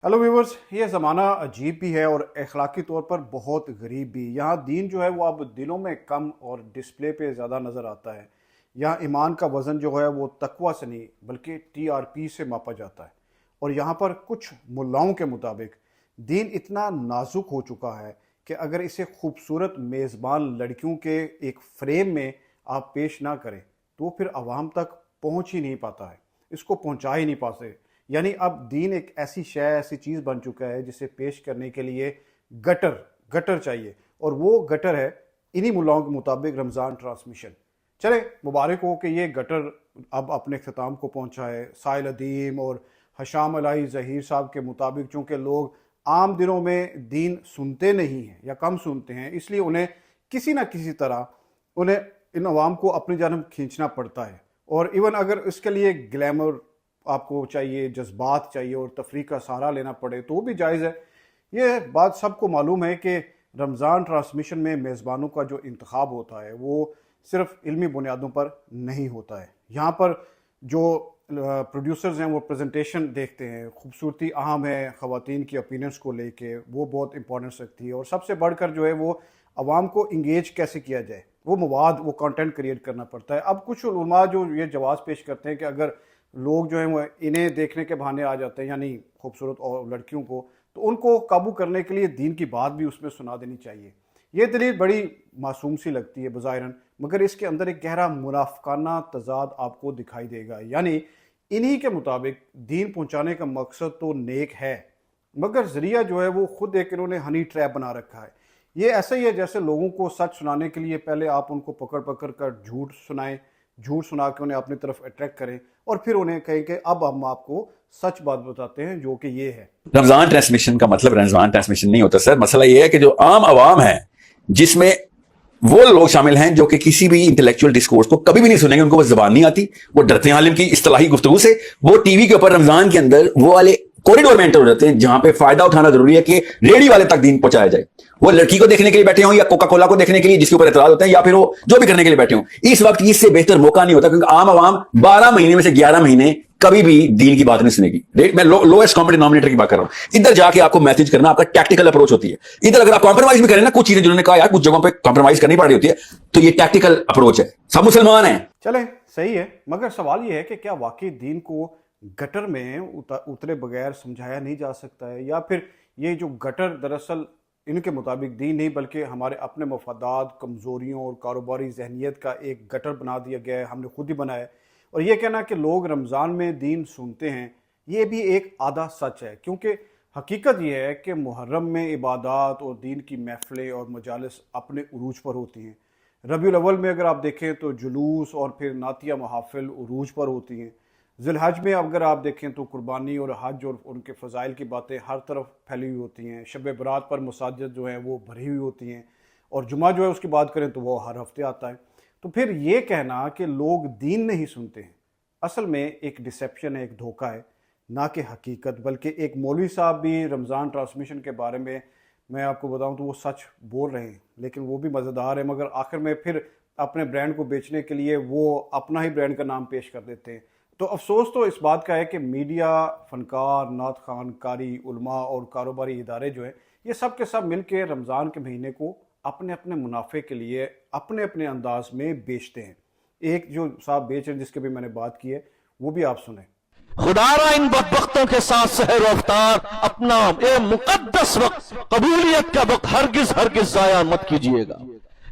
Hello viewers, ये ज़माना अजीब भी है और अखलाकी तौर पर बहुत गरीब भी। यहाँ दीन जो है वो अब दिलों में कम और डिस्प्ले पे ज़्यादा नज़र आता है। यहाँ ईमान का वज़न जो है वो तकवा से नहीं बल्कि टीआरपी से मापा जाता है। और यहाँ पर कुछ मुल्लाओं के मुताबिक दीन इतना नाजुक हो चुका है कि अगर इसे खूबसूरत मेज़बान लड़कियों के एक फ्रेम में आप पेश ना करें तो फिर आवाम तक पहुँच ही नहीं पाता है, इसको पहुँचा ही नहीं पाते। यानी अब दीन एक ऐसी शय, ऐसी चीज़ बन चुका है जिसे पेश करने के लिए गटर चाहिए, और वो गटर है इन्हीं मुल्लाओं के मुताबिक रमज़ान ट्रांसमिशन। चले मुबारक हो कि ये गटर अब अपने ख्ताम को पहुंचा है। साहिल अदीम और हशाम अलाई ज़हीर साहब के मुताबिक चूँकि लोग आम दिनों में दीन सुनते नहीं हैं या कम सुनते हैं, इसलिए उन्हें किसी न किसी तरह उन्हें इन अवाम को अपनी जानब खींचना पड़ता है। और इवन अगर इसके लिए ग्लैमर आपको चाहिए, जज्बात चाहिए और तफरीक का सहारा लेना पड़े तो भी जायज़ है। ये बात सबको मालूम है कि रमज़ान ट्रांसमिशन में मेज़बानों का जो इंतखाब होता है वो सिर्फ इल्मी बुनियादों पर नहीं होता है। यहाँ पर जो प्रोड्यूसर्स हैं वो प्रेजेंटेशन देखते हैं, खूबसूरती अहम है, ख़वातीन की ओपिनियंस को लेके वो बहुत इंपॉर्टेंस रखती है, और सबसे बढ़कर जो है वो आवाम को इंगेज कैसे किया जाए, वो मवाद, वो कंटेंट क्रिएट करना पड़ता है। अब कुछ उलमा जो ये जवाज़ पेश करते हैं कि अगर लोग जो हैं वो इन्हें देखने के बहाने आ जाते हैं, यानी खूबसूरत और लड़कियों को, तो उनको काबू करने के लिए दीन की बात भी उसमें सुना देनी चाहिए। ये दलील बड़ी मासूम सी लगती है बज़ाहिरन, मगर इसके अंदर एक गहरा मुनाफिकाना तजाद आपको दिखाई देगा। यानी इन्हीं के मुताबिक दीन पहुंचाने का मकसद तो नेक है, मगर ज़रिया जो है वो खुद एक इन्होंने हनी ट्रैप बना रखा है। ये ऐसा ही है जैसे लोगों को सच सुनाने के लिए पहले आप उनको पकड़ पकड़ कर झूठ सुनाएं, झूठ सुना के उन्हें अपनी तरफ अट्रैक्ट करें, और फिर उन्हें कहें कि अब हम आपको सच बात बताते हैं जो कि ये है। रमजान ट्रांसमिशन का मतलब रमजान ट्रांसमिशन नहीं होता सर। मसला ये है कि जो आम आवाम है, जिसमें वो लोग शामिल हैं जो कि किसी भी इंटेलेक्चुअल डिस्कोर्स को कभी भी नहीं सुनेंगे, उनको बस जबान नहीं आती, वो डरते हैं आलिम की इस्तिलाही गुफ्तगू से। वो टीवी के ऊपर रमजान के अंदर वो वाले कॉरिडोर में एंटर हो जाते हैं जहां पे फायदा उठाना जरूरी है कि रेडी वाले तक दीन पहुंचाया जाए। वो लड़की को देखने के लिए बैठे हों या कोका कोला को देखने के लिए जिसके ऊपर एतराज होते हैं, या फिर वो जो भी करने के लिए बैठे हों, इस वक्त इससे बेहतर मौका नहीं होता, क्योंकि आम आवाम 12 महीने में से 11 महीने कभी भी दीन की बात नहीं सुनेगी। मैं लोएस्ट कॉमन डिनोमिनेटर की बात कर रहा हूं। इधर जाके आपको मैसेज करना आपका टैक्टिकल अप्रोच होती है। इधर अगर आप कॉम्प्रोमाइज भी करें ना, कुछ चीजें जिन्होंने कहा यार कुछ जगहों पे कॉम्प्रोमाइज करनी पड़ रही होती है, तो ये टैक्टिकल अप्रोच है। सब मुसलमान हैं, चले सही है, मगर सवाल ये है कि क्या वाकई दीन को गटर में उतरे बगैर समझाया नहीं जा सकता है, या फिर ये जो गटर दरअसल इनके मुताबिक दीन नहीं बल्कि हमारे अपने मफादात, कमज़ोरियों और कारोबारी जहनीत का एक गटर बना दिया गया है, हमने खुद ही बनाया है। और ये कहना कि लोग रमज़ान में दीन सुनते हैं, ये भी एक आधा सच है, क्योंकि हकीकत ये है कि मुहर्रम में इबादत और दीन की महफिलें और मजालिस अपने उरूज पर होती हैं। रबीउल अव्वल में अगर आप देखें तो जुलूस और फिर नातिया महाफिल उरूज पर होती हैं। ज़िलहज में अगर आप देखें तो कुर्बानी और हज और उनके फ़ज़ाइल की बातें हर तरफ फैली हुई होती हैं। शब बरात पर मसाजिद जो हैं वो भरी हुई होती हैं, और जुमा जो है उसकी बात करें तो वो हर हफ्ते आता है। तो फिर ये कहना कि लोग दीन नहीं सुनते हैं, असल में एक डिसेप्शन है, एक धोखा है, ना कि हकीकत। बल्कि एक मौलवी साहब भी रमज़ान ट्रांसमिशन के बारे में मैं आपको बताऊं तो वो सच बोल रहे हैं, लेकिन वो भी मज़ेदार है, मगर आखिर में फिर अपने ब्रांड को बेचने के लिए वो अपना ही ब्रांड का नाम पेश कर देते हैं। तो अफसोस तो इस बात का है कि मीडिया, फनकार, नात खान, कारी, उलमा और कारोबारी इदारे जो हैं, ये सब के सब मिल के रमज़ान के महीने को अपने अपने मुनाफे के लिए अपने अपने अंदाज में बेचते हैं। एक जो साहब बेच रहे जिसके भी मैंने बात की है वो भी आप सुने। खुदारा इन बदबख्तों के साथ सहर रफ्तार अपना ये मुकद्दस वक्त, कबूलियत का वक्त हरगिज हरगिज जाया मत कीजिएगा।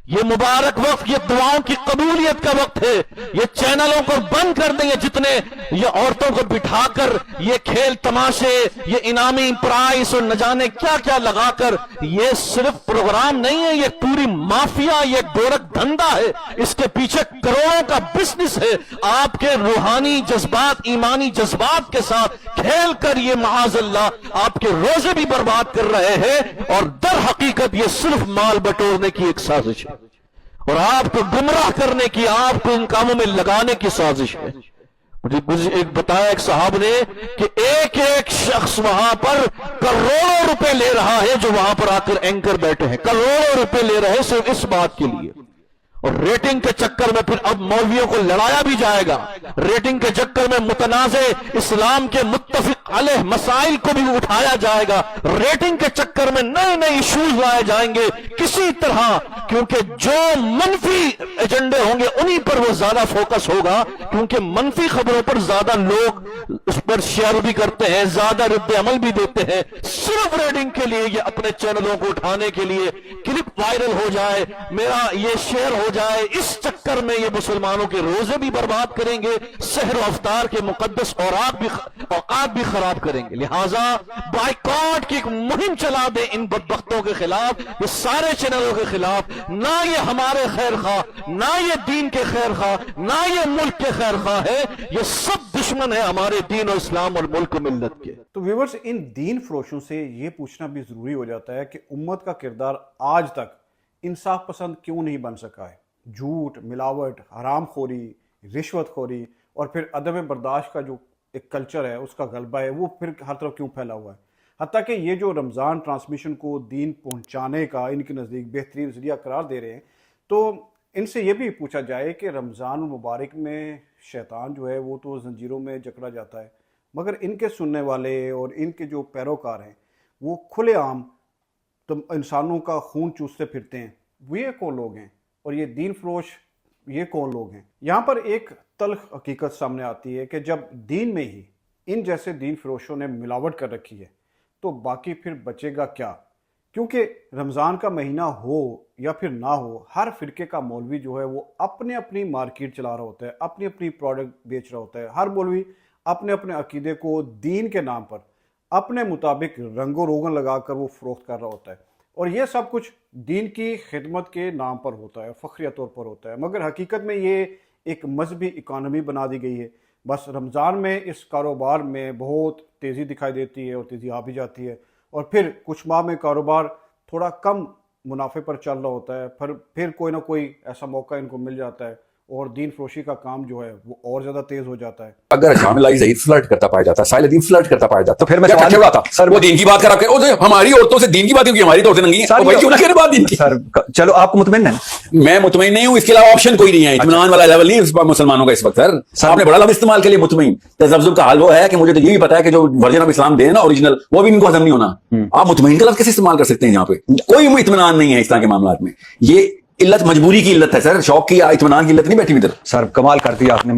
ये मुबारक वक्त, ये दुआओं की कबूलियत का वक्त है। ये चैनलों को बंद कर देंगे जितने, ये औरतों को बिठाकर ये खेल तमाशे, ये इनामी प्राइस और न जाने क्या क्या लगाकर, ये सिर्फ प्रोग्राम नहीं है, ये पूरी माफिया, ये गोरख धंधा है। इसके पीछे करोड़ों का बिजनेस है। आपके रूहानी जज्बात, ईमानी जज्बात के साथ खेल कर ये माअज़ल्लाह आपके रोजे भी बर्बाद कर रहे हैं, और दर हकीकत ये सिर्फ माल बटोरने की एक साजिश है और आपको गुमराह करने की, आपको इन कामों में लगाने की साजिश है। मुझे एक बताया एक साहब ने कि एक एक शख्स वहां पर करोड़ों रुपए ले रहा है, जो वहां पर आकर एंकर बैठे हैं, करोड़ों रुपए ले रहे हैं सिर्फ इस बात के लिए। اور ریٹنگ کے چکر میں پھر اب مولویوں کو لڑایا بھی جائے گا، ریٹنگ کے چکر میں متنازع اسلام کے متفق علیہ مسائل کو بھی اٹھایا جائے گا، ریٹنگ کے چکر میں نئے نئے ایشوز لائے جائیں گے کسی طرح، کیونکہ جو منفی ایجنڈے ہوں گے انہی پر وہ زیادہ فوکس ہوگا، کیونکہ منفی خبروں پر زیادہ لوگ اس پر شیئر بھی کرتے ہیں، زیادہ رد عمل بھی دیتے ہیں۔ صرف ریٹنگ کے لیے یہ اپنے چینلوں کو اٹھانے کے لیے کلپ وائرل ہو جائے، میرا یہ شیئر ہو جائے، اس چکر میں یہ مسلمانوں کے روزے بھی برباد کریں گے، سحر و افطار کے مقدس اوقات بھی خراب کریں گے۔ لہٰذا بائیکاٹ کی ایک مہم چلا دیں ان بدبختوں کے خلاف، یہ سارے چینلوں کے خلاف، نہ یہ ہمارے خیر خواہ، نہ یہ دین کے خیر خواہ، نہ یہ ملک کے خیر خواہ ہے، یہ سب دشمن ہے ہمارے دین و اسلام اور ملک و ملت کے۔ تو ویورز، ان دین فروشوں سے یہ پوچھنا بھی ضروری ہو جاتا ہے کہ امت کا کردار آج تک انصاف پسند کیوں نہیں بن سکا ہے؟ جھوٹ، ملاوٹ، حرام خوری، رشوت خوری اور پھر عدم برداشت کا جو ایک کلچر ہے، اس کا غلبہ ہے، وہ پھر ہر طرف کیوں پھیلا ہوا ہے؟ حتیٰ کہ یہ جو رمضان ٹرانسمیشن کو دین پہنچانے کا ان کے نزدیک بہترین ذریعہ قرار دے رہے ہیں، تو ان سے یہ بھی پوچھا جائے کہ رمضان المبارک میں شیطان جو ہے وہ تو زنجیروں میں جکڑا جاتا ہے، مگر ان کے سننے والے اور ان کے جو پیروکار ہیں وہ کھلے عام انسانوں کا خون چوستے پھرتے ہیں۔ وہ یہ کون لوگ ہیں؟ اور یہ دین فروش یہ کون لوگ ہیں؟ یہاں پر ایک تلخ حقیقت سامنے آتی ہے کہ جب دین میں ہی ان جیسے دین فروشوں نے ملاوٹ کر رکھی ہے تو باقی پھر بچے گا کیا؟ کیونکہ رمضان کا مہینہ ہو یا پھر نہ ہو، ہر فرقے کا مولوی جو ہے وہ اپنے اپنی مارکیٹ چلا رہا ہوتا ہے، اپنی اپنی پروڈکٹ بیچ رہا ہوتا ہے۔ ہر مولوی اپنے اپنے عقیدے کو دین کے نام پر اپنے مطابق رنگ و روغن لگا کر وہ فروخت کر رہا ہوتا ہے، اور یہ سب کچھ دین کی خدمت کے نام پر ہوتا ہے، فخریہ طور پر ہوتا ہے، مگر حقیقت میں یہ ایک مذہبی اکانومی بنا دی گئی ہے۔ بس رمضان میں اس کاروبار میں بہت تیزی دکھائی دیتی ہے اور تیزی آ بھی جاتی ہے، اور پھر کچھ ماہ میں کاروبار تھوڑا کم منافع پر چل رہا ہوتا ہے، پھر کوئی نہ کوئی ایسا موقع ان کو مل جاتا ہے اور دین فروشی کا کام جو ہے وہ اور زیادہ تیز ہو جاتا ہے۔ اگر شامل آئی ظہیر فلرٹ کرتا پایا جاتا، سائل دین فلرٹ کرتا پایا جاتا، تو پھر میں کیا سوال کیا بات سر وہ دین کی بات کرا کے ہماری عورتوں سے دین کی بات کیونکہ ہماری تو عورتیں ننگی ہیں، وہی کیوں نہ کرے بات دین کی؟ سر چلو آپ کو مطمئن ہے؟ میں مطمئن نہیں ہوں، اس کے علاوہ آپشن کوئی نہیں ہے، اطمینان والا لیول نہیں ہے مسلمانوں کا اس وقت۔ سر آپ نے بڑا لفظ استعمال کے لیے مطمئن، تذبذب کا حال وہ ہے کہ مجھے تو یہ بھی پتا ہے کہ جو ورژن آف اسلام دے نا اوریجنل، وہ بھی ان کو ہضم نہیں ہونا۔ آپ مطمئن کا لفظ کیسے استعمال کر سکتے ہیں؟ یہاں پہ کوئی اطمینان نہیں ہے اس طرح کے معاملات میں، یہ علت مجبوری کی علت ہے سر، شوق کی اطمینان کی علت نہیں بیٹھی ادھر۔ سر کمال کر دیا آپ نے،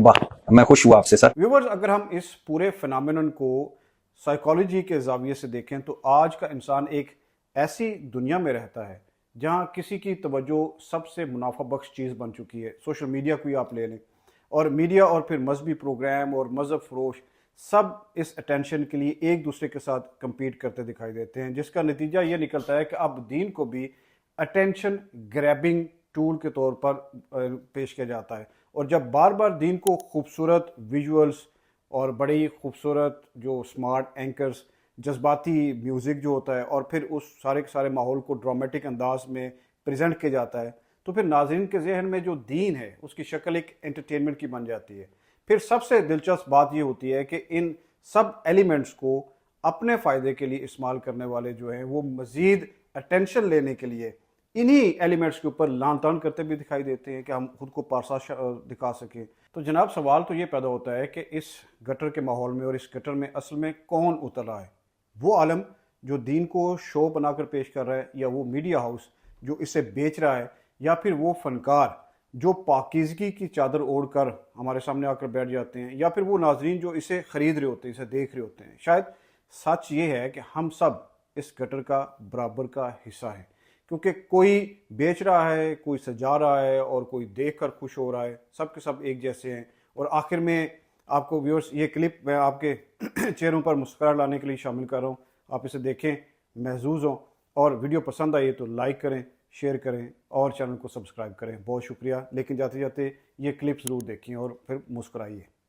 میں خوش ہوا آپ سے سر۔ ویورز، اگر ہم اس پورے فینامینن کو سائیکالوجی کے زاویے سے دیکھیں تو آج کا انسان ایک ایسی دنیا میں رہتا ہے جہاں کسی کی توجہ سب سے منافع بخش چیز بن چکی ہے۔ سوشل میڈیا کو ہی آپ لے لیں، اور میڈیا اور پھر مذہبی پروگرام اور مذہب فروش سب اس اٹینشن کے لیے ایک دوسرے کے ساتھ کمپیٹ کرتے دکھائی دیتے ہیں، جس کا نتیجہ یہ نکلتا ہے کہ اب دین کو بھی اٹینشن گریبنگ ٹول کے طور پر پیش کیا جاتا ہے، اور جب بار بار دین کو خوبصورت ویژولز اور بڑی خوبصورت جو سمارٹ اینکرز، جذباتی میوزک جو ہوتا ہے، اور پھر اس سارے کے سارے ماحول کو ڈرامیٹک انداز میں پریزنٹ کیا جاتا ہے، تو پھر ناظرین کے ذہن میں جو دین ہے اس کی شکل ایک انٹرٹینمنٹ کی بن جاتی ہے۔ پھر سب سے دلچسپ بات یہ ہوتی ہے کہ ان سب ایلیمنٹس کو اپنے فائدے کے لیے استعمال کرنے والے جو ہیں وہ مزید اٹینشن لینے کے لیے انہی ایلیمنٹس کے اوپر لان تان کرتے بھی دکھائی دیتے ہیں کہ ہم خود کو پارسا دکھا سکیں۔ تو جناب سوال تو یہ پیدا ہوتا ہے کہ اس گٹر کے ماحول میں اور اس گٹر میں اصل میں کون اتر رہا ہے؟ وہ عالم جو دین کو شو بنا کر پیش کر رہا ہے، یا وہ میڈیا ہاؤس جو اسے بیچ رہا ہے، یا پھر وہ فنکار جو پاکیزگی کی چادر اوڑھ کر ہمارے سامنے آ کر بیٹھ جاتے ہیں، یا پھر وہ ناظرین جو اسے خرید رہے ہوتے ہیں، اسے دیکھ رہے ہوتے ہیں؟ شاید سچ یہ ہے کہ ہم سب اس گٹر کا برابر کا حصہ ہیں، کیونکہ کوئی بیچ رہا ہے، کوئی سجا رہا ہے، اور کوئی دیکھ کر خوش ہو رہا ہے، سب کے سب ایک جیسے ہیں۔ اور آخر میں آپ کو ویورز یہ کلپ میں آپ کے چہروں پر مسکراہٹ لانے کے لیے شامل کر رہا ہوں، آپ اسے دیکھیں، محظوظ ہوں، اور ویڈیو پسند آئی تو لائک کریں، شیئر کریں اور چینل کو سبسکرائب کریں۔ بہت شکریہ، لیکن جاتے جاتے یہ کلپ ضرور دیکھیں اور پھر مسکرائیے۔